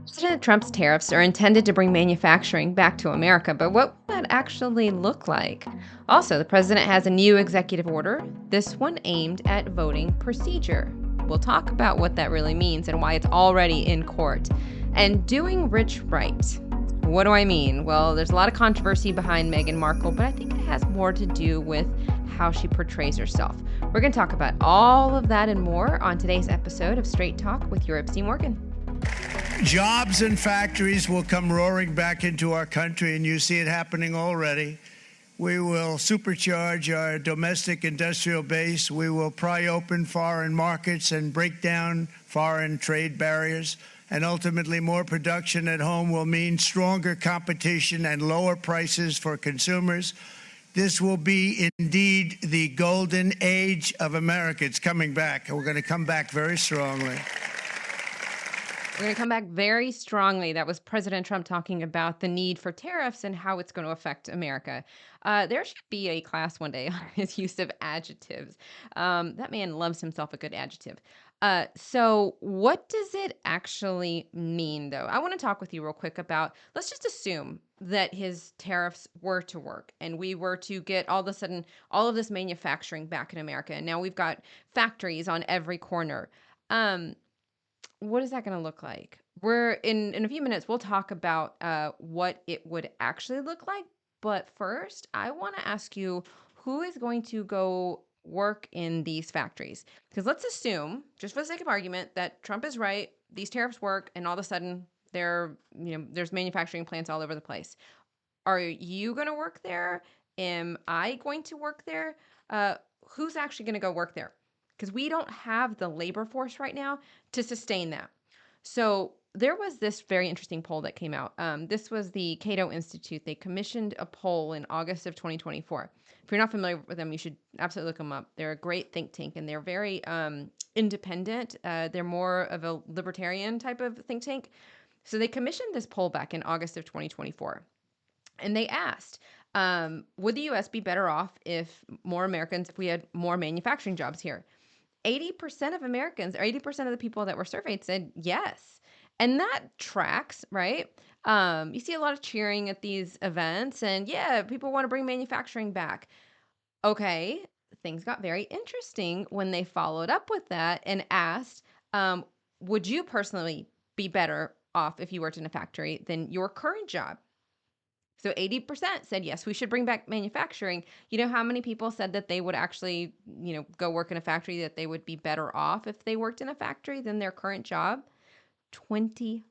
President Trump's tariffs are intended to bring manufacturing back to America, but what will that actually look like? Also, the president has a new executive order, this one aimed at voting procedure. We'll talk about what that really means and why it's already in court. And doing rich right. What do I mean? Well, there's a lot of controversy behind Meghan Markle, but I think it has more to do with how she portrays herself. We're going to talk about all of that and more on today's episode of Straight Talk with Yuripzy Morgan. Jobs and factories will come roaring back into our country, and you see it happening already. We will supercharge our domestic industrial base. We will pry open foreign markets and break down foreign trade barriers. And ultimately, more production at home will mean stronger competition and lower prices for consumers. This will be indeed the golden age of America. It's coming back, and we're going to come back very strongly. We're going to come back very strongly. That was President Trump talking about the need for tariffs and how it's going to affect America. There should be a class one day on his use of adjectives. That man loves himself a good adjective. So what does it actually mean, though? I want to talk with you real quick about, let's just assume that his tariffs were to work and we were to get all of a sudden all of this manufacturing back in America. And now we've got factories on every corner. What is that going to look like? We're in a few minutes, we'll talk about what it would actually look like. But first, I want to ask you, who is going to go work in these factories? Because let's assume, just for the sake of argument, that Trump is right, these tariffs work, and all of a sudden there's manufacturing plants all over the place. Are you going to work there? Am I going to work there? Who's actually going to go work there? Because we don't have the labor force right now to sustain that. So there was this very interesting poll that came out. This was the Cato Institute. They commissioned a poll in August of 2024. If you're not familiar with them, you should absolutely look them up. They're a great think tank, and they're very independent. They're more of a libertarian type of think tank. So they commissioned this poll back in August of 2024. And they asked, would the U.S. be better off if we had more manufacturing jobs here? 80% of Americans, or 80% of the people that were surveyed said yes. And that tracks, right? You see a lot of cheering at these events, and yeah, people want to bring manufacturing back. Okay, things got very interesting when they followed up with that and asked, would you personally be better off if you worked in a factory than your current job? So 80% said, yes, we should bring back manufacturing. You know how many people said that they would actually, go work in a factory, that they would be better off if they worked in a factory than their current job? 25%.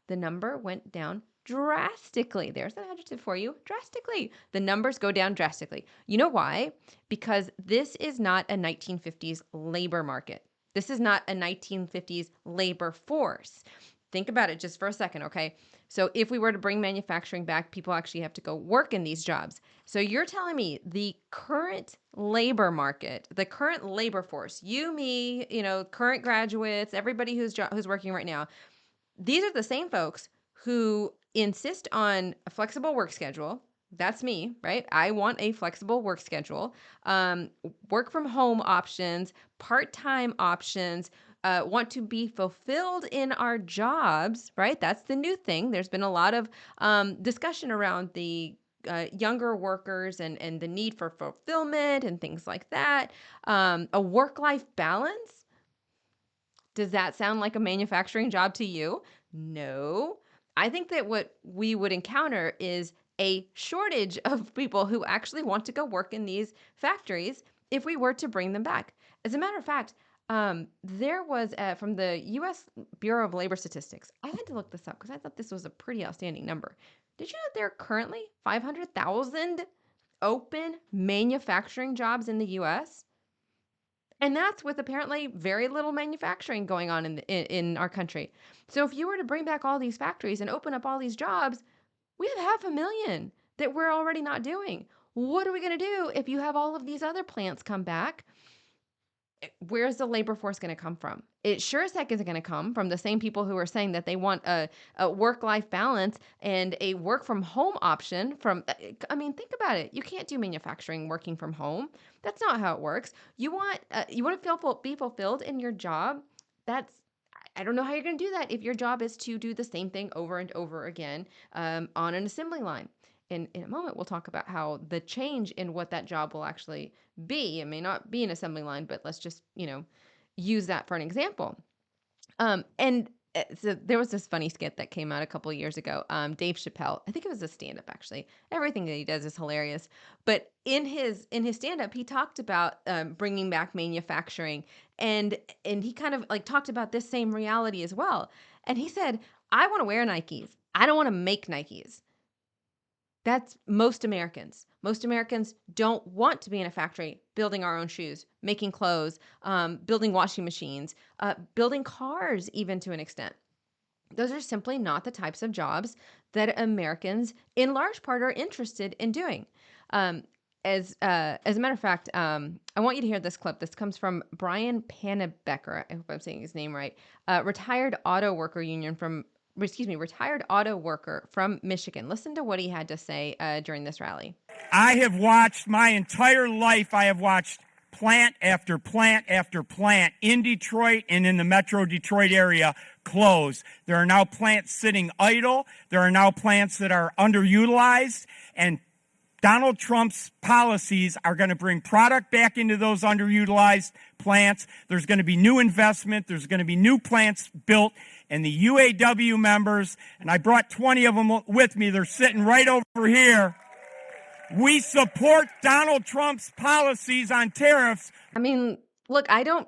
The number went down drastically. There's an adjective for you, drastically. The numbers go down drastically. You know why? Because this is not a 1950s labor market. This is not a 1950s labor force. Think about it just for a second, okay? So if we were to bring manufacturing back, people actually have to go work in these jobs. So you're telling me the current labor market, the current labor force, you, me, current graduates, everybody who's working right now, these are the same folks who insist on a flexible work schedule. That's me, right? I want a flexible work schedule, work from home options, part-time options, want to be fulfilled in our jobs, right? That's the new thing. There's been a lot of discussion around the younger workers and the need for fulfillment and things like that. A work-life balance. Does that sound like a manufacturing job to you? No. I think that what we would encounter is a shortage of people who actually want to go work in these factories if we were to bring them back. As a matter of fact, there was from the U.S. Bureau of Labor Statistics. I had to look this up because I thought this was a pretty outstanding number. Did you know there are currently 500,000 open manufacturing jobs in the U.S.? And that's with apparently very little manufacturing going on in our country. So if you were to bring back all these factories and open up all these jobs, we have 500,000 that we're already not doing. What are we going to do if you have all of these other plants come back? Where's the labor force going to come from? It sure as heck isn't going to come from the same people who are saying that they want a work-life balance and a work-from-home option. Think about it. You can't do manufacturing working from home. That's not how it works. You want to be fulfilled in your job. I don't know how you're going to do that if your job is to do the same thing over and over again on an assembly line. In a moment, we'll talk about how the change in what that job will actually be. It may not be an assembly line, but let's just, use that for an example. So there was this funny skit that came out a couple of years ago. Dave Chappelle, I think it was a stand-up actually. Everything that he does is hilarious. But in his stand-up, he talked about bringing back manufacturing, and he kind of like talked about this same reality as well. And he said, "I want to wear Nikes. I don't want to make Nikes." That's most Americans. Most Americans don't want to be in a factory building our own shoes, making clothes, building washing machines, building cars, even to an extent. Those are simply not the types of jobs that Americans, in large part, are interested in doing. Um, as a matter of fact, I want you to hear this clip. This comes from Brian Panebecker. I hope I'm saying his name right. Retired auto worker from Michigan. Listen to what he had to say during this rally. I have watched my entire life, I have watched plant after plant after plant in Detroit and in the metro Detroit area close. There are now plants sitting idle. There are now plants that are underutilized. And Donald Trump's policies are going to bring product back into those underutilized plants. There's going to be new investment. There's going to be new plants built. And the UAW members, and I brought 20 of them with me, they're sitting right over here. We support Donald Trump's policies on tariffs. I mean, look, I don't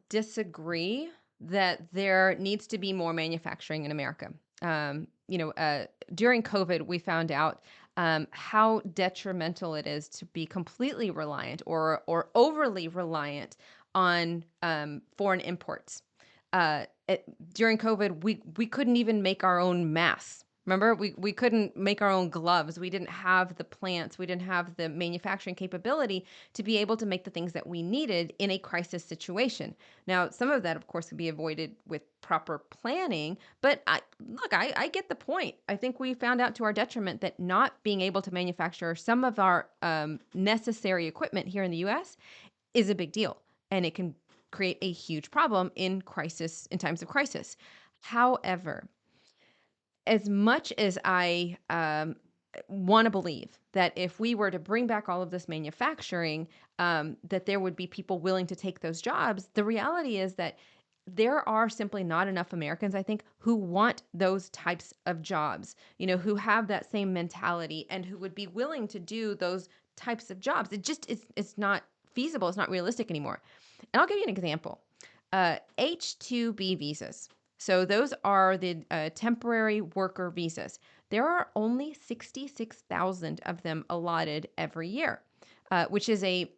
disagree that there needs to be more manufacturing in America. During COVID, we found out how detrimental it is to be completely reliant or overly reliant on foreign imports. During COVID, we couldn't even make our own masks. Remember, we couldn't make our own gloves. We didn't have the plants. We didn't have the manufacturing capability to be able to make the things that we needed in a crisis situation. Now, some of that, of course, could be avoided with proper planning. But I get the point. I think we found out to our detriment that not being able to manufacture some of our necessary equipment here in the U.S. is a big deal, and it can create a huge problem in times of crisis. However, as much as I want to believe that if we were to bring back all of this manufacturing, that there would be people willing to take those jobs, the reality is that there are simply not enough Americans, I think, who want those types of jobs, who have that same mentality and who would be willing to do those types of jobs. It just is, it's not feasible. It's not realistic anymore. And I'll give you an example. H-2B visas. So those are the temporary worker visas. There are only 66,000 of them allotted every year, which is we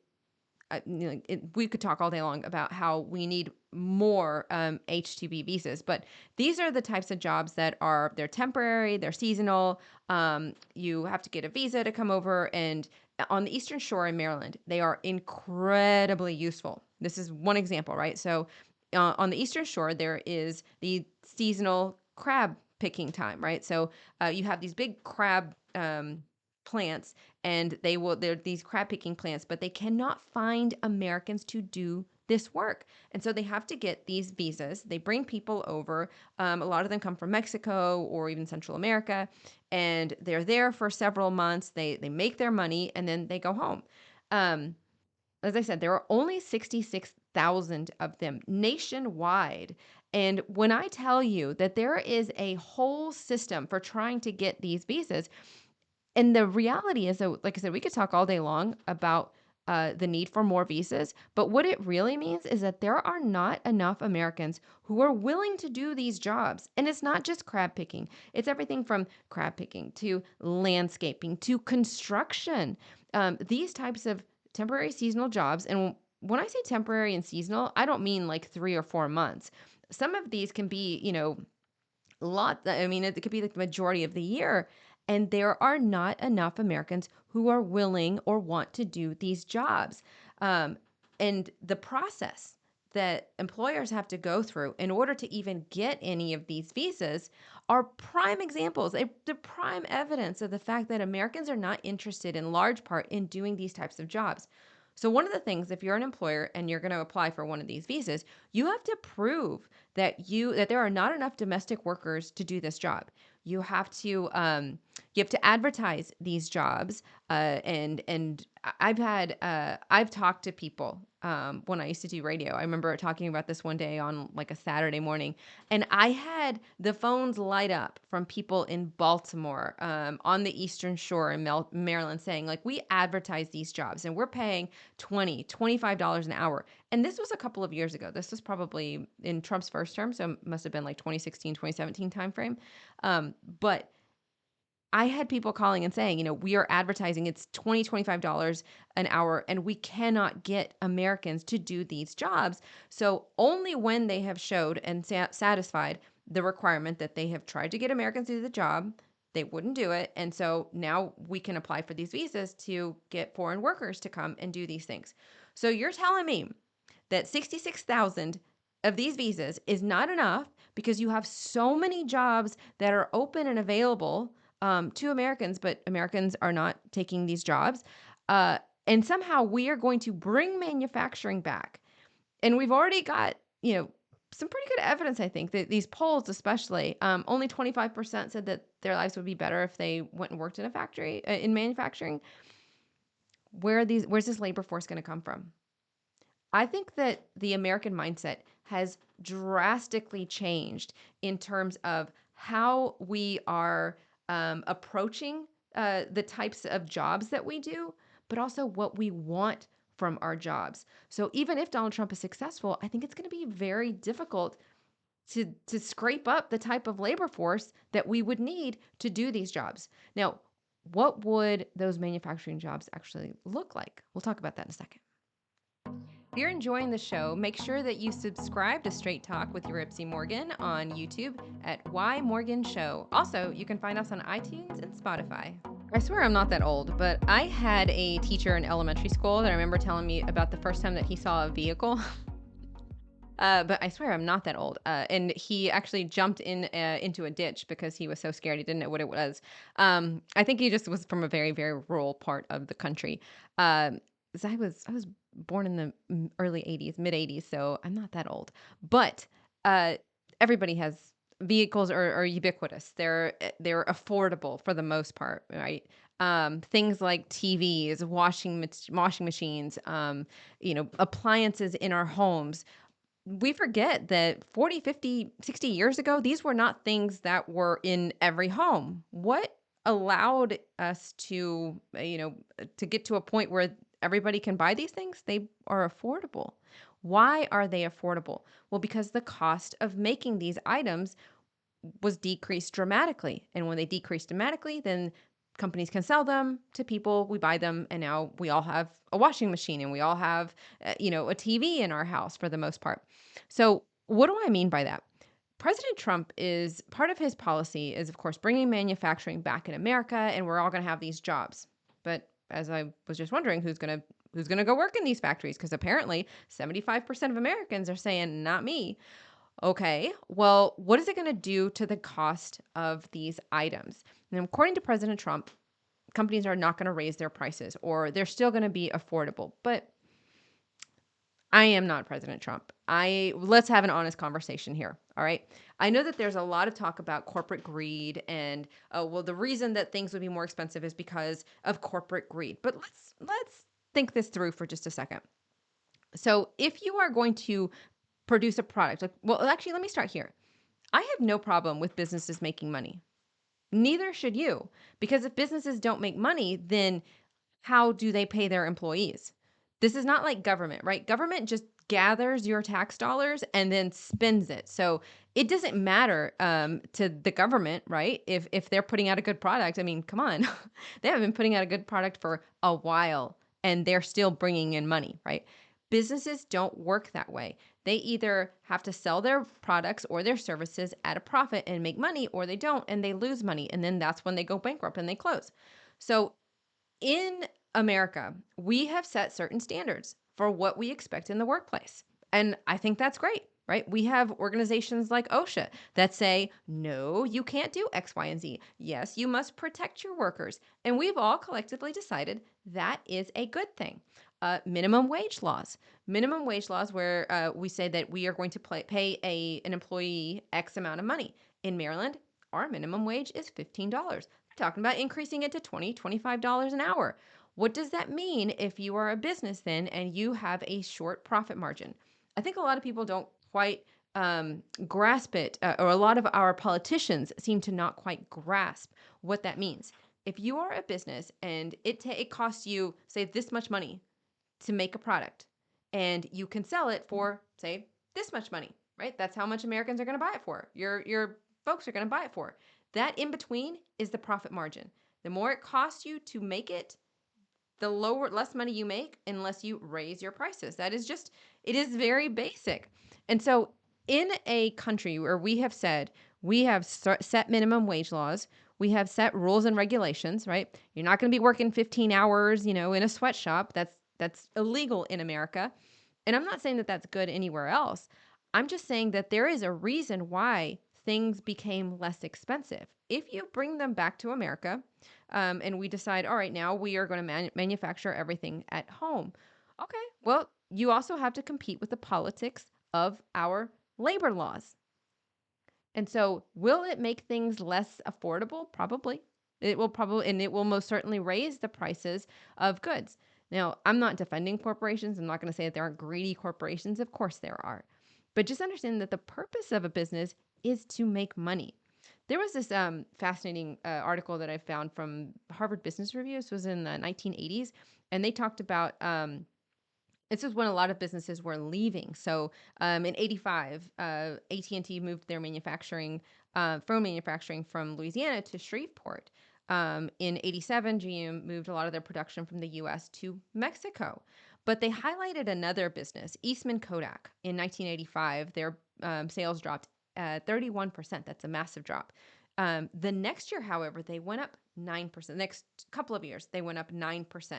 could talk all day long about how we need more H-2B visas, but these are the types of jobs they're temporary, they're seasonal. You have to get a visa to come over, and on the Eastern Shore in Maryland, they are incredibly useful. This is one example, right? So on the Eastern Shore, there is the seasonal crab picking time, right? So you have these big crab plants, and they're these crab picking plants, but they cannot find Americans to do this work. And so they have to get these visas. They bring people over. A lot of them come from Mexico or even Central America, and they're there for several months. They make their money, and then they go home. As I said, there are only 66,000 of them nationwide. And when I tell you that there is a whole system for trying to get these visas, and the reality is that, like I said, we could talk all day long about the need for more visas, but what it really means is that there are not enough Americans who are willing to do these jobs. And it's not just crab picking, it's everything from crab picking to landscaping to construction. These types of temporary seasonal jobs. And when I say temporary and seasonal, I don't mean like 3 or 4 months. Some of these can be, it could be like the majority of the year. And there are not enough Americans who are willing or want to do these jobs. And the process that employers have to go through in order to even get any of these visas are prime examples, the prime evidence of the fact that Americans are not interested in large part in doing these types of jobs. So one of the things, if you're an employer and you're going to apply for one of these visas, you have to prove that there are not enough domestic workers to do this job. You have to advertise these jobs, and I've talked to people when I used to do radio. I remember talking about this one day on like a Saturday morning, and I had the phones light up from people in Baltimore, on the Eastern Shore in Maryland, saying like, we advertise these jobs and we're paying $25 an hour. And this was a couple of years ago. This was probably in Trump's first term, so it must have been like 2016, 2017 timeframe. But I had people calling and saying, we are advertising, it's $25 an hour, and we cannot get Americans to do these jobs. So only when they have showed and satisfied the requirement that they have tried to get Americans to do the job, they wouldn't do it. And so now we can apply for these visas to get foreign workers to come and do these things. So you're telling me that 66,000 of these visas is not enough because you have so many jobs that are open and available to Americans, but Americans are not taking these jobs. And somehow we are going to bring manufacturing back. And we've already got, some pretty good evidence, I think, that these polls, especially, only 25% said that their lives would be better if they went and worked in a factory, in manufacturing. Where's this labor force going to come from? I think that the American mindset has drastically changed in terms of how we are approaching the types of jobs that we do, but also what we want from our jobs. So even if Donald Trump is successful, I think it's going to be very difficult to scrape up the type of labor force that we would need to do these jobs. Now, what would those manufacturing jobs actually look like? We'll talk about that in a second. If you're enjoying the show, make sure that you subscribe to Straight Talk with Yuripzy Morgan on YouTube at Y Morgan Show. Also, you can find us on iTunes and Spotify. I swear I'm not that old, but I had a teacher in elementary school that I remember telling me about the first time that he saw a vehicle. But I swear I'm not that old. And he actually jumped into a ditch because he was so scared he didn't know what it was. I think he just was from a very, very rural part of the country. 'Cause I was born in the early 80s, mid 80s, so I'm not that old. But uh, everybody has vehicles are ubiquitous. They're affordable for the most part, right? Things like TVs, washing machines, appliances in our homes. We forget that 40, 50, 60 years ago, these were not things that were in every home. What allowed us to get to a point where everybody can buy these things? They are affordable. Why are they affordable? Well, because the cost of making these items was decreased dramatically. And when they decrease dramatically, then companies can sell them to people. We buy them, and now we all have a washing machine, and we all have, a TV in our house for the most part. So, what do I mean by that? President Trump is part of his policy is, of course, bringing manufacturing back in America, and we're all going to have these jobs. But as I was just wondering, who's gonna go work in these factories? Because apparently, 75% of Americans are saying, "Not me." Okay, well, what is it going to do to the cost of these items? And according to President Trump, companies are not going to raise their prices, or they're still going to be affordable. But I am not President Trump. Let's have an honest conversation here. All right. I know that there's a lot of talk about corporate greed and, oh, well, the reason that things would be more expensive is because of corporate greed. But let's think this through for just a second. So if you are going to produce a product, like, well, actually, let me start here. I have no problem with businesses making money. Neither should you, because if businesses don't make money, then how do they pay their employees? This is not like government, right? Government just gathers your tax dollars and then spends it. So it doesn't matter to the government, right? If they're putting out a good product, I mean, come on, they haven't been putting out a good product for a while, and they're still bringing in money, right? Businesses don't work that way. They either have to sell their products or their services at a profit and make money, or they don't and they lose money. And then that's when they go bankrupt and they close. So in America, we have set certain standards for what we expect in the workplace. And I think that's great. right? We have organizations like OSHA that say, no, you can't do X, Y, and Z. Yes, you must protect your workers. And we've all collectively decided that is a good thing. Minimum wage laws where we say that we are going to pay an employee X amount of money. In Maryland, our minimum wage is $15. We're talking about increasing it to $20, $25 an hour. What does that mean if you are a business then and you have a short profit margin? I think a lot of people don't quite grasp it, or a lot of our politicians seem to not quite grasp what that means. If you are a business and it costs you, say, this much money to make a product, and you can sell it for, say, this much money, right? That's how much Americans are going to buy it for. Your folks are going to buy it for. That in between is the profit margin. The more it costs you to make it, the less money you make unless you raise your prices. That is just, it is very basic. And so in a country where we have said we have set minimum wage laws, we have set rules and regulations, right? You're not going to be working 15 hours, in a sweatshop. That's illegal in America. And I'm not saying that that's good anywhere else. I'm just saying that there is a reason why things became less expensive. If you bring them back to America, and we decide, all right, now we are going to manufacture everything at home. Okay, well, you also have to compete with the politics of our labor laws. And so, will it make things less affordable? Probably. It will probably, and it will most certainly raise the prices of goods. Now, I'm not defending corporations. I'm not going to say that there aren't greedy corporations. Of course, there are. But just understand that the purpose of a business is to make money. There was this fascinating article that I found from Harvard Business Review. This was in the 1980s, and they talked about this was when a lot of businesses were leaving. So in '85, AT&T moved their manufacturing phone manufacturing from Louisiana to Shreveport. In '87, GM moved a lot of their production from the U.S. to Mexico. But they highlighted another business, Eastman Kodak. In 1985, their sales dropped 31%. That's a massive drop. The next year, however, they went up 9%. The next couple of years, they went up 9%.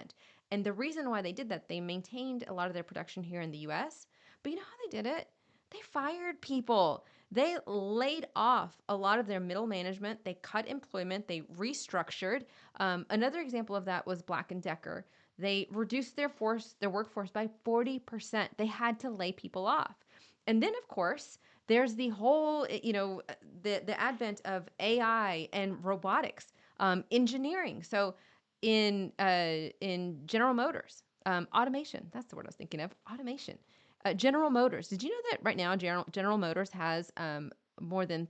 And the reason why they did that, they maintained a lot of their production here in the US. But you know how they did it? They fired people. They laid off a lot of their middle management. They cut employment. They restructured. Another example of that was Black & Decker. They reduced their workforce by 40%. They had to lay people off. And then, of course, there's the whole, the advent of AI and robotics, engineering. So in General Motors, automation. That's the word I was thinking of. Automation. General Motors. Did you know that right now General Motors has more than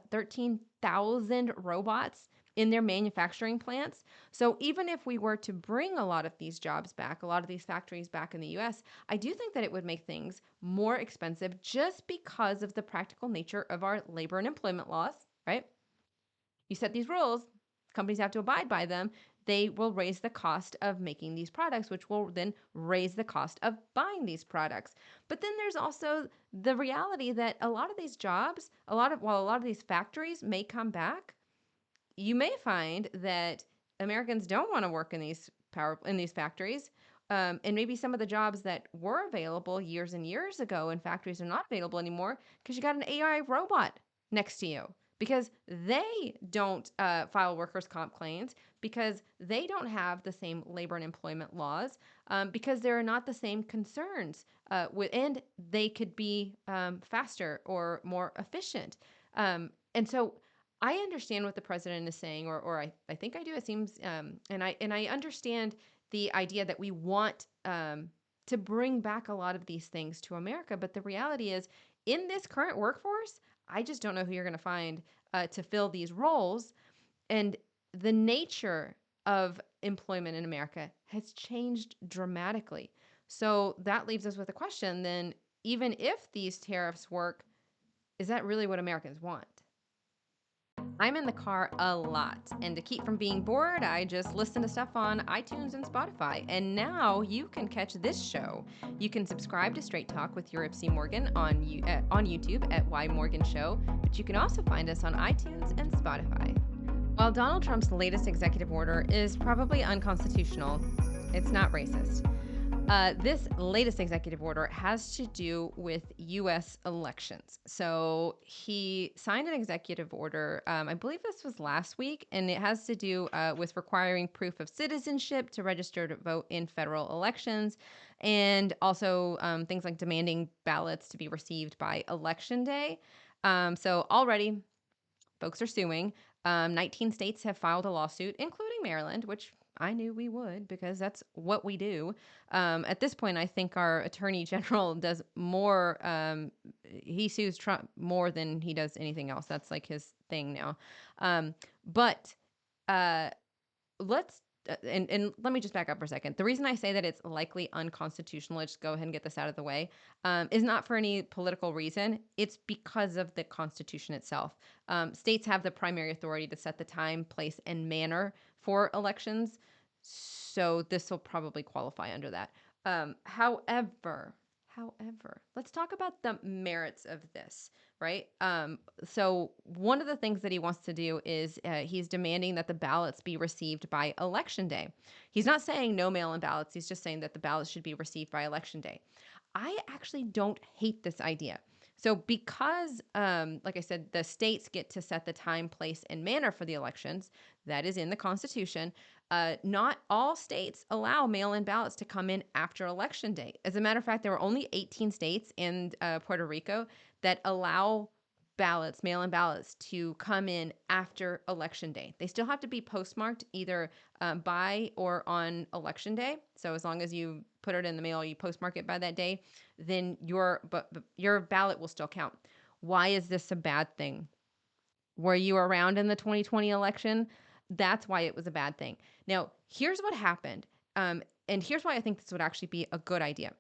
13,000 robots in their manufacturing plants? So even if we were to bring a lot of these jobs back, a lot of these factories back in the US, I do think that it would make things more expensive just because of the practical nature of our labor and employment laws, right? You set these rules, companies have to abide by them. They will raise the cost of making these products, which will then raise the cost of buying these products. But then there's also the reality that a lot of these jobs, while a lot of these factories may come back, you may find that Americans don't want to work in these factories. And maybe some of the jobs that were available years and years ago in factories are not available anymore because you got an AI robot next to you, because they don't file workers' comp claims, because they don't have the same labor and employment laws, because there are not the same concerns, and they could be faster or more efficient. And so I understand what the president is saying, or I think I do. It seems, and I understand the idea that we want to bring back a lot of these things to America. But the reality is, in this current workforce, I just don't know who you're going to find to fill these roles. And the nature of employment in America has changed dramatically. So that leaves us with a question then, even if these tariffs work, is that really what Americans want? I'm in the car a lot, and to keep from being bored, I just listen to stuff on iTunes and Spotify. And now you can catch this show. You can subscribe to Straight Talk with Yuripzy Morgan on YouTube at Y Morgan Show, but you can also find us on iTunes and Spotify. While Donald Trump's latest executive order is probably unconstitutional, it's not racist. This latest executive order has to do with U.S. elections. So he signed an executive order, I believe this was last week, and it has to do with requiring proof of citizenship to register to vote in federal elections, and also things like demanding ballots to be received by Election Day. So already folks are suing. 19 states have filed a lawsuit, including Maryland, which I knew we would because that's what we do. At this point, I think our attorney general does more. He sues Trump more than he does anything else. That's like his thing now. But uh, let's and let me just back up for a second. The reason I say that it's likely unconstitutional, let's just go ahead and get this out of the way, is not for any political reason. It's because of the Constitution itself. States have the primary authority to set the time, place, and manner for elections. So this will probably qualify under that. However, let's talk about the merits of this, right? So one of the things that he wants to do is he's demanding that the ballots be received by Election Day. He's not saying no mail-in ballots. He's just saying that the ballots should be received by Election Day. I actually don't hate this idea. So because, like I said, the states get to set the time, place, and manner for the elections, that is in the Constitution. Not all states allow mail-in ballots to come in after Election Day. As a matter of fact, there are only 18 states and Puerto Rico that allow ballots, mail-in ballots, to come in after Election Day. They still have to be postmarked either by or on Election Day. So as long as you put it in the mail, you postmark it by that day, then your ballot will still count. Why is this a bad thing? Were you around in the 2020 election? That's why it was a bad thing. Now, here's what happened. And here's why I think this would actually be a good idea.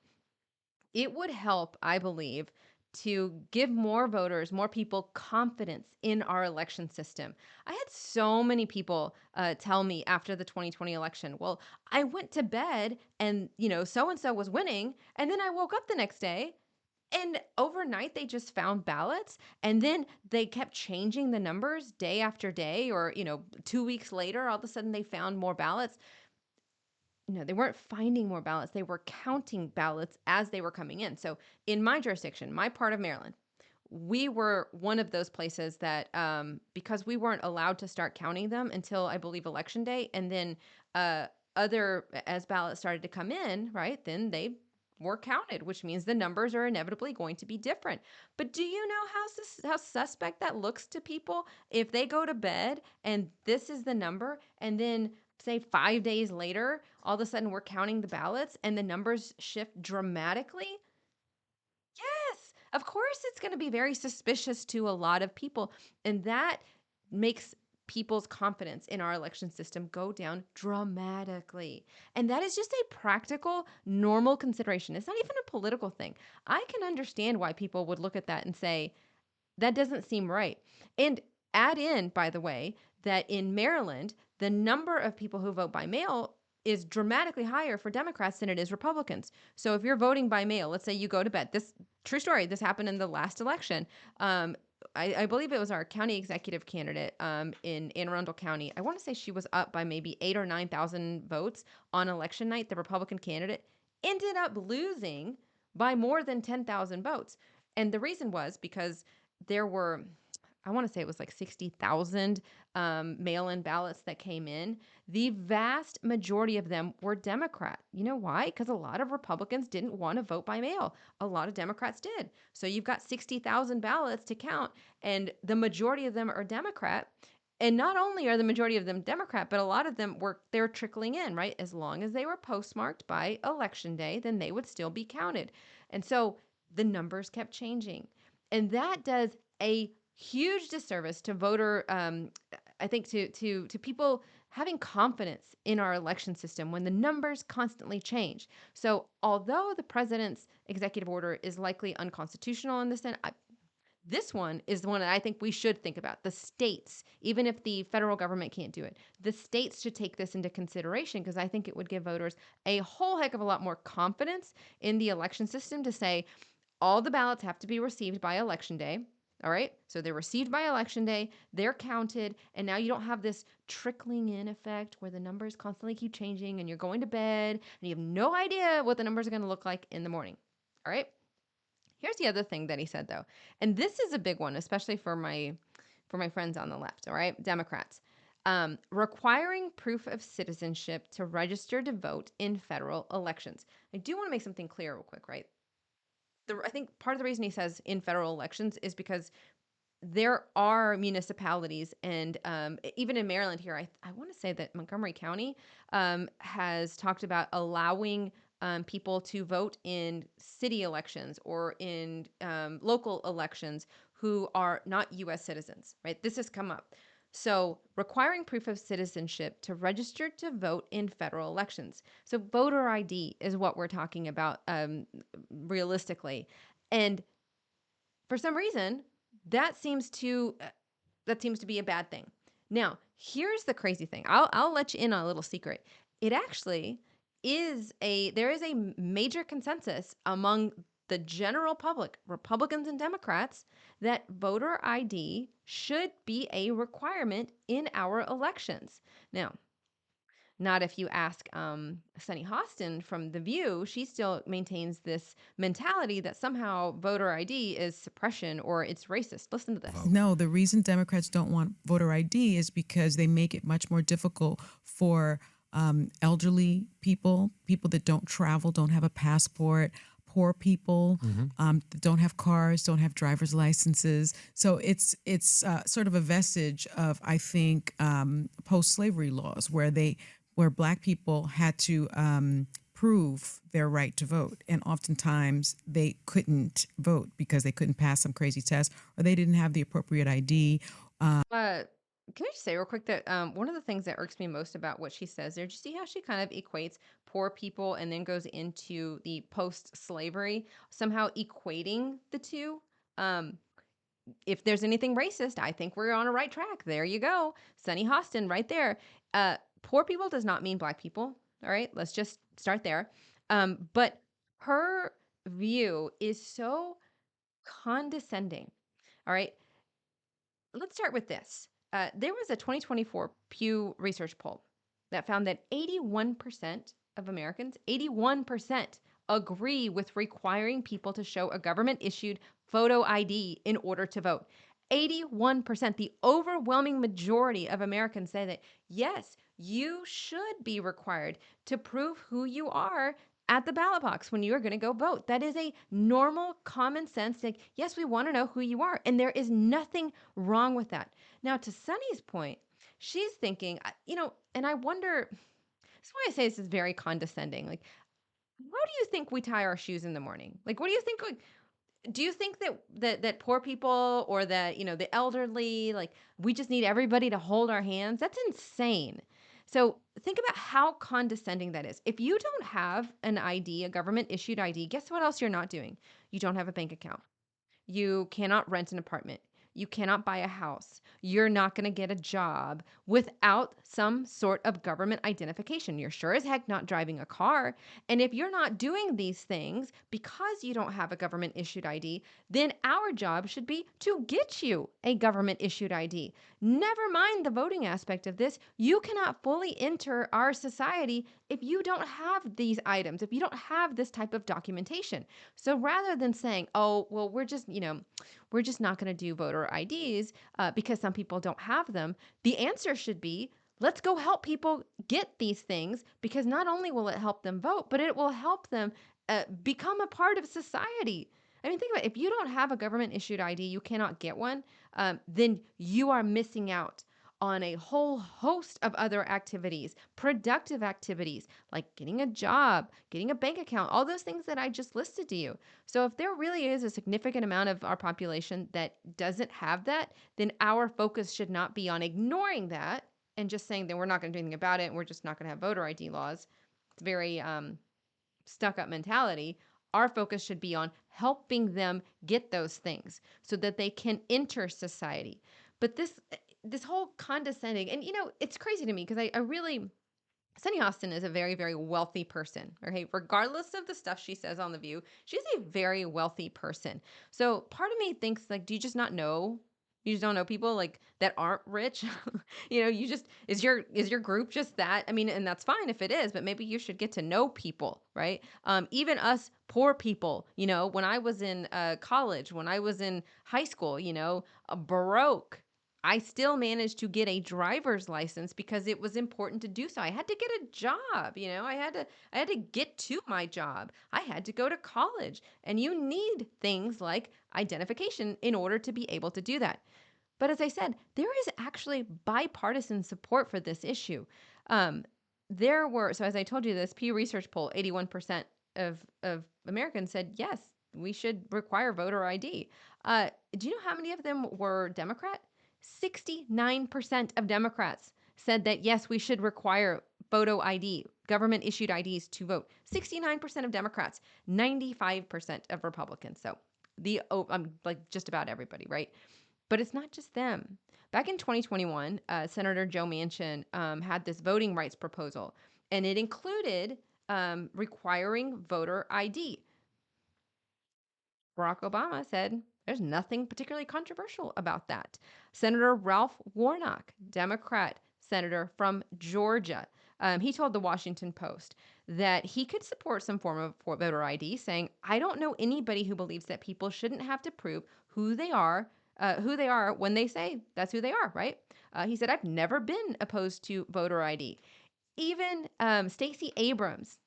It would help, I believe, to give more voters, more people confidence in our election system. I had so many people tell me after the 2020 election, well, I went to bed and, so and so was winning. And then I woke up the next day and overnight they just found ballots. And then they kept changing the numbers day after day, or, 2 weeks later, all of a sudden they found more ballots. No, they weren't finding more ballots. They were counting ballots as they were coming in. So in my jurisdiction, my part of Maryland, we were one of those places that, because we weren't allowed to start counting them until I believe Election Day, and then as ballots started to come in, right, then they were counted, which means the numbers are inevitably going to be different. But do you know how suspect that looks to people if they go to bed and this is the number, and then say 5 days later, all of a sudden we're counting the ballots and the numbers shift dramatically? Yes, of course it's going to be very suspicious to a lot of people. And that makes people's confidence in our election system go down dramatically. And that is just a practical, normal consideration. It's not even a political thing. I can understand why people would look at that and say, that doesn't seem right. And add in, by the way, that in Maryland, the number of people who vote by mail is dramatically higher for Democrats than it is Republicans. So if you're voting by mail, let's say you go to bed. This true story. This happened in the last election. I believe it was our county executive candidate in Anne Arundel County. I want to say she was up by maybe 8 or 9,000 votes on election night. The Republican candidate ended up losing by more than 10,000 votes. And the reason was because there were, I want to say it was like 60,000 mail-in ballots that came in. The vast majority of them were Democrat. You know why? Because a lot of Republicans didn't want to vote by mail. A lot of Democrats did. So you've got 60,000 ballots to count, and the majority of them are Democrat. And not only are the majority of them Democrat, but a lot of them they're trickling in, right? As long as they were postmarked by Election Day, then they would still be counted. And so the numbers kept changing. And that does a huge disservice to voter, I think, to people having confidence in our election system when the numbers constantly change. So although the president's executive order is likely unconstitutional in this sense, this one is the one that I think we should think about. The states, even if the federal government can't do it, the states should take this into consideration, because I think it would give voters a whole heck of a lot more confidence in the election system to say all the ballots have to be received by Election Day. All right. So they're received by election day, they're counted, and now you don't have this trickling in effect where the numbers constantly keep changing and you're going to bed and you have no idea what the numbers are going to look like in the morning. All right. Here's the other thing that he said though. And this is a big one, especially for my friends on the left, all right? Democrats. Requiring proof of citizenship to register to vote in federal elections. I do want to make something clear real quick, right? I think part of the reason he says in federal elections is because there are municipalities and even in Maryland here, I want to say that Montgomery County has talked about allowing people to vote in city elections or in local elections who are not U.S. citizens, right? This has come up. So, requiring proof of citizenship to register to vote in federal elections. So, voter ID is what we're talking about realistically. And for some reason, that seems to that seems to be a bad thing. Now, here's the crazy thing. I'll let you in on a little secret. It actually there is a major consensus among the general public, Republicans and Democrats, that voter ID should be a requirement in our elections. Now, not if you ask Sunny Hostin from The View. She still maintains this mentality that somehow voter ID is suppression or it's racist. Listen to this. No, the reason Democrats don't want voter ID is because they make it much more difficult for elderly people, people that don't travel, don't have a passport, poor people that don't have cars, don't have driver's licenses. So it's sort of a vestige of, I think, post-slavery laws where Black people had to prove their right to vote, and oftentimes they couldn't vote because they couldn't pass some crazy test or they didn't have the appropriate ID. Uh, can I just say real quick that one of the things that irks me most about what she says there, do you see how she kind of equates poor people and then goes into the post-slavery, somehow equating the two? Um, if there's anything racist, I think we're on a right track. There you go. Sunny Hostin right there. Poor people does not mean Black people. All right. Let's just start there. But her view is so condescending. All right. Let's start with this. There was a 2024 Pew Research poll that found that 81% of Americans, 81%, agree with requiring people to show a government issued photo ID in order to vote. 81%, the overwhelming majority of Americans say that yes, you should be required to prove who you are at the ballot box when you are going to go vote. That is a normal, common sense thing. Yes, we want to know who you are, and there is nothing wrong with that. Now, to Sunny's point, she's thinking, and I wonder, that's why I say this is very condescending. Like, how do you think we tie our shoes in the morning? Like, what do you think? Like, do you think that poor people or that the elderly, like we just need everybody to hold our hands? That's insane. So think about how condescending that is. If you don't have an ID, a government issued ID, guess what else you're not doing? You don't have a bank account. You cannot rent an apartment. You cannot buy a house. You're not going to get a job without some sort of government identification. You're sure as heck not driving a car. And if you're not doing these things because you don't have a government issued ID, then our job should be to get you a government issued ID. Never mind the voting aspect of this. You cannot fully enter our society if you don't have these items, if you don't have this type of documentation. So rather than saying, oh, well, we're just not going to do voter IDs because some people don't have them, the answer should be, let's go help people get these things because not only will it help them vote, but it will help them become a part of society. I mean, think about it. If you don't have a government issued ID, you cannot get one, then you are missing out on a whole host of other activities, productive activities like getting a job, getting a bank account, all those things that I just listed to you. So if there really is a significant amount of our population that doesn't have that, then our focus should not be on ignoring that and just saying that we're not going to do anything about it and we're just not going to have voter ID laws. It's very stuck up mentality. Our focus should be on helping them get those things so that they can enter society. But this whole condescending, and it's crazy to me because I really Sunny Austin is a very, very wealthy person. Okay. Regardless of the stuff she says on The View, she's a very wealthy person. So part of me thinks, like, do you just not know? You just don't know people like that aren't rich. You just is your group just that? I mean, and that's fine if it is, but maybe you should get to know people, right? Even us poor people, when I was in college, when I was in high school, baroque. I still managed to get a driver's license because it was important to do so. I had to get a job, I had to get to my job. I had to go to college, and you need things like identification in order to be able to do that. But as I said, there is actually bipartisan support for this issue. Um, so as I told you, this Pew Research poll, 81% of Americans said, yes, we should require voter ID. Do you know how many of them were Democrat? 69% of Democrats said that, yes, we should require photo ID, government issued IDs to vote. 69% of Democrats, 95% of Republicans. So like just about everybody, right? But it's not just them. Back in 2021, Senator Joe Manchin had this voting rights proposal, and it included requiring voter ID. Barack Obama said there's nothing particularly controversial about that. Senator Ralph Warnock, Democrat senator from Georgia, he told the Washington Post that he could support some form of voter ID, saying, "I don't know anybody who believes that people shouldn't have to prove who they are when they say that's who they are." Right? He said, "I've never been opposed to voter ID." Even Stacey Abrams,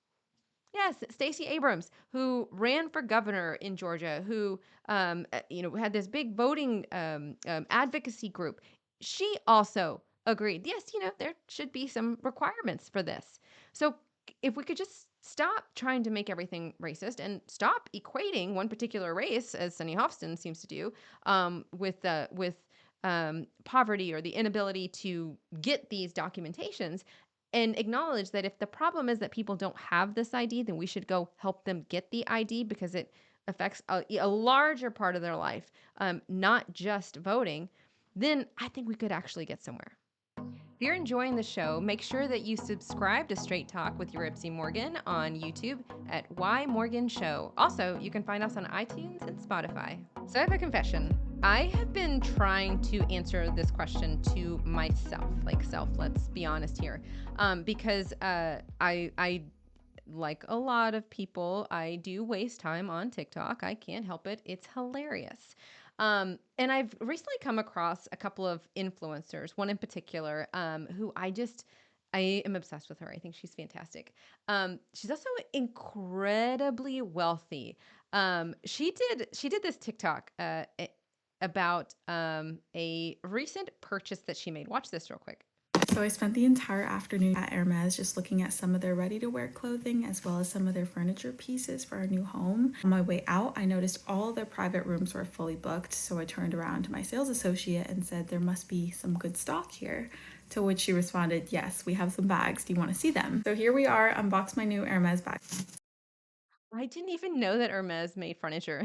yes, Stacey Abrams, who ran for governor in Georgia, who had this big voting advocacy group. She also agreed. Yes, there should be some requirements for this. So if we could just stop trying to make everything racist and stop equating one particular race, as Sunny Hofstad seems to do, with poverty or the inability to get these documentations, and acknowledge that if the problem is that people don't have this ID, then we should go help them get the ID because it affects a larger part of their life, not just voting, then I think we could actually get somewhere. If you're enjoying the show, make sure that you subscribe to Straight Talk with Yuripzy Morgan on YouTube at Why Morgan Show. Also, you can find us on iTunes and Spotify. So I have a confession. I have been trying to answer this question to myself, let's be honest here, because I like a lot of people, I do waste time on TikTok. I can't help it. It's hilarious. And I've recently come across a couple of influencers, one in particular, who I am obsessed with her. I think she's fantastic. She's also incredibly wealthy. She did this TikTok about a recent purchase that she made. Watch this real quick. So I spent the entire afternoon at Hermes just looking at some of their ready-to-wear clothing as well as some of their furniture pieces for our new home. On my way out, I noticed all their private rooms were fully booked, so I turned around to my sales associate and said there must be some good stock here. To which she responded, "Yes, we have some bags. Do you want to see them?" So here we are, unbox my new Hermes bag. I didn't even know that Hermes made furniture.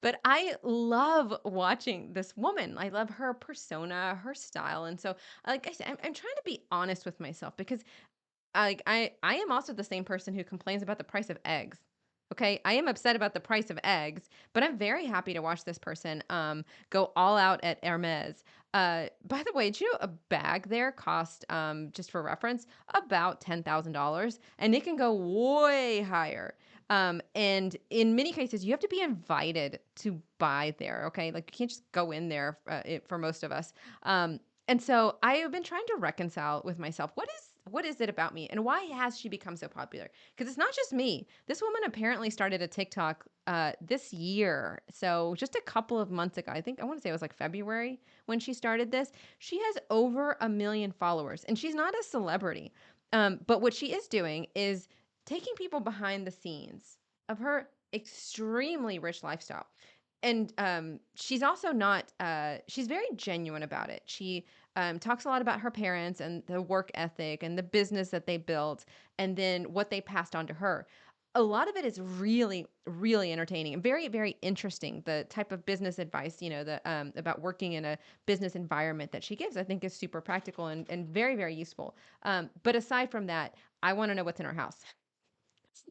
But I love watching this woman. I love her persona, her style. And so, like I said, I'm trying to be honest with myself because I am also the same person who complains about the price of eggs. Okay, I am upset about the price of eggs, but I'm very happy to watch this person go all out at Hermes. By the way, do you know a bag there cost, just for reference, about $10,000, and it can go way higher. And in many cases, you have to be invited to buy there. Okay, like you can't just go in there for most of us. And so I have been trying to reconcile with myself, what is it about me and why has she become so popular? Because it's not just me. This woman apparently started a TikTok this year. So just a couple of months ago, I want to say it was like February when she started this. She has over 1 million followers and she's not a celebrity. But what she is doing is taking people behind the scenes of her extremely rich lifestyle. And she's also not, she's very genuine about it. She talks a lot about her parents and the work ethic and the business that they built and then what they passed on to her. A lot of it is really, really entertaining and very, very interesting. The type of business advice, the about working in a business environment that she gives, I think is super practical and very, very useful. But aside from that, I want to know what's in our house.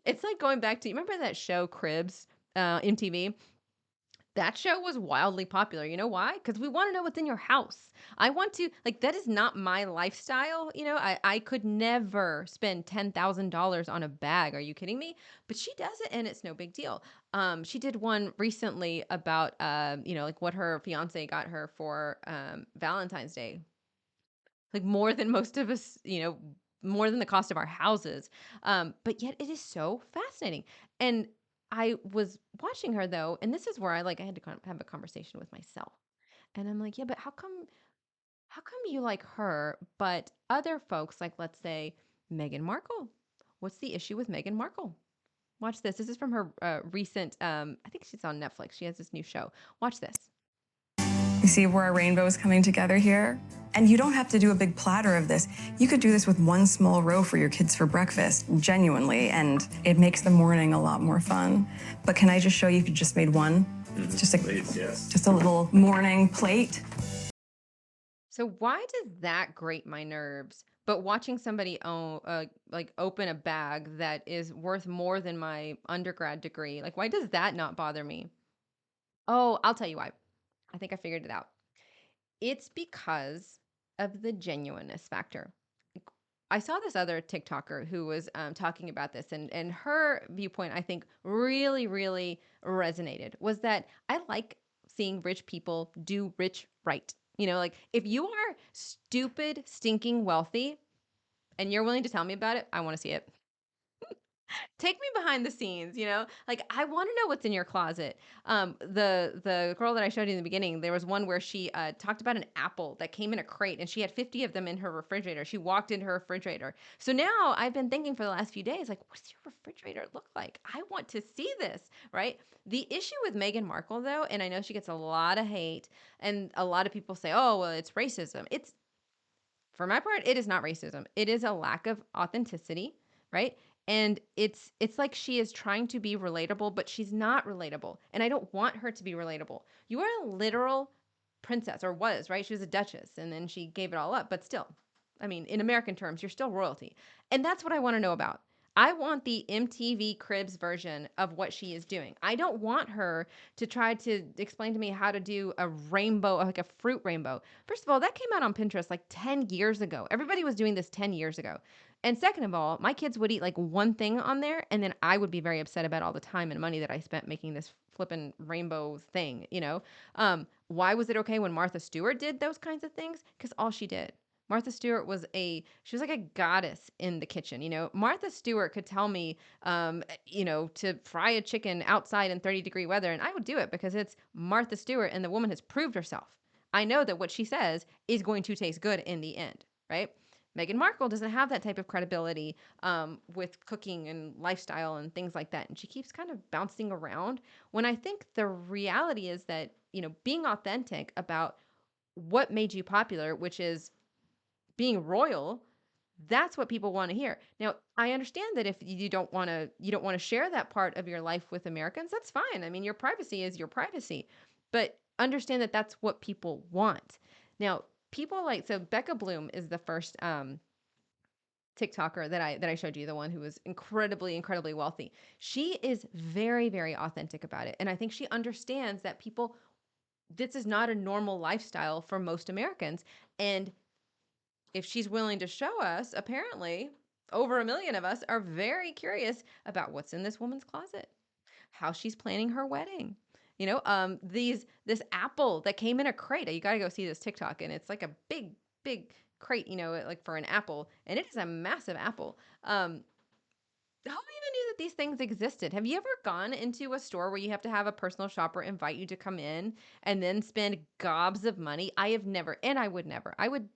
It's like going back to, you remember that show Cribs, MTV? That show was wildly popular. You know why? Because we want to know what's in your house. I want to, like, that is not my lifestyle. I could never spend $10,000 on a bag. Are you kidding me? But she does it and it's no big deal. She did one recently about, like what her fiance got her for Valentine's Day, like more than most of us, more than the cost of our houses. But yet it is so fascinating. And I was watching her though, and this is where I had to have a conversation with myself. And I'm like, yeah, but how come you like her, but other folks, like let's say Meghan Markle? What's the issue with Meghan Markle? Watch this. This is from her recent. I think she's on Netflix. She has this new show. Watch this. You see where our rainbow is coming together here? And you don't have to do a big platter of this. You could do this with one small row for your kids for breakfast, genuinely, and it makes the morning a lot more fun. But can I just show you if you just made one? Please, yes. Just a little morning plate. So why does that grate my nerves? But watching somebody like open a bag that is worth more than my undergrad degree, like why does that not bother me? Oh, I'll tell you why. I think I figured it out. It's because of the genuineness factor. I saw this other TikToker who was talking about this, and her viewpoint, I think, really, really resonated. Was that I like seeing rich people do rich right. Like if you are stupid, stinking wealthy, and you're willing to tell me about it, I want to see it. Take me behind the scenes, like I want to know what's in your closet. The girl that I showed you in the beginning, there was one where she talked about an apple that came in a crate, and she had 50 of them in her refrigerator. She walked into her refrigerator. So now I've been thinking for the last few days, like, what does your refrigerator look like? I want to see this, right? The issue with Meghan Markle, though, and I know she gets a lot of hate, and a lot of people say, oh, well, it's racism. It's For my part, it is not racism. It is a lack of authenticity, right? And it's like she is trying to be relatable, but she's not relatable. And I don't want her to be relatable. You are a literal princess, or was, right? She was a duchess and then she gave it all up, but still. I mean, in American terms, you're still royalty. And that's what I want to know about. I want the MTV Cribs version of what she is doing. I don't want her to try to explain to me how to do a rainbow, like a fruit rainbow. First of all, that came out on Pinterest like 10 years ago. Everybody was doing this 10 years ago. And second of all, my kids would eat like one thing on there, and then I would be very upset about all the time and money that I spent making this flippin' rainbow thing. Why was it okay when Martha Stewart did those kinds of things? Because all she did. Martha Stewart she was like a goddess in the kitchen. Martha Stewart could tell me, to fry a chicken outside in 30-degree weather, and I would do it because it's Martha Stewart and the woman has proved herself. I know that what she says is going to taste good in the end, right? Meghan Markle doesn't have that type of credibility with cooking and lifestyle and things like that. And she keeps kind of bouncing around when I think the reality is that, being authentic about what made you popular, which is being royal, that's what people want to hear. Now, I understand that if you don't want to share that part of your life with Americans, that's fine. I mean, your privacy is your privacy. But understand that that's what people want. Now, people like so Becca Bloom is the first TikToker that I showed you, the one who was incredibly, incredibly wealthy. She is very, very authentic about it. And I think she understands that this is not a normal lifestyle for most Americans. And if she's willing to show us, apparently over 1 million of us are very curious about what's in this woman's closet, how she's planning her wedding. This apple that came in a crate. You got to go see this TikTok, and it's like a big, big crate, like for an apple, and it is a massive apple. Who even knew that these things existed? Have you ever gone into a store where you have to have a personal shopper invite you to come in and then spend gobs of money? I have never, and I would never. I would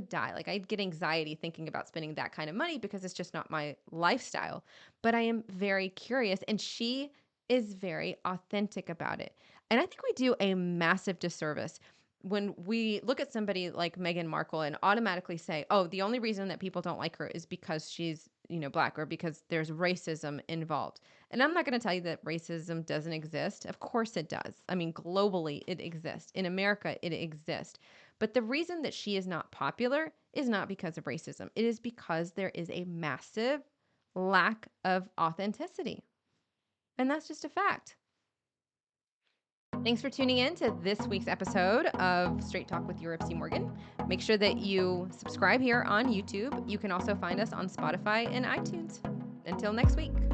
die. Like I'd get anxiety thinking about spending that kind of money because it's just not my lifestyle. But I am very curious, and she is very authentic about it. And I think we do a massive disservice when we look at somebody like Meghan Markle and automatically say, "Oh, the only reason that people don't like her is because she's Black, or because there's racism involved. And I'm not going to tell you that racism doesn't exist. Of course it does. I mean, globally it exists. In America it exists. But the reason that she is not popular is not because of racism. It is because there is a massive lack of authenticity. And that's just a fact. Thanks for tuning in to this week's episode of Straight Talk with Yuripzy Morgan. Make sure that you subscribe here on YouTube. You can also find us on Spotify and iTunes. Until next week.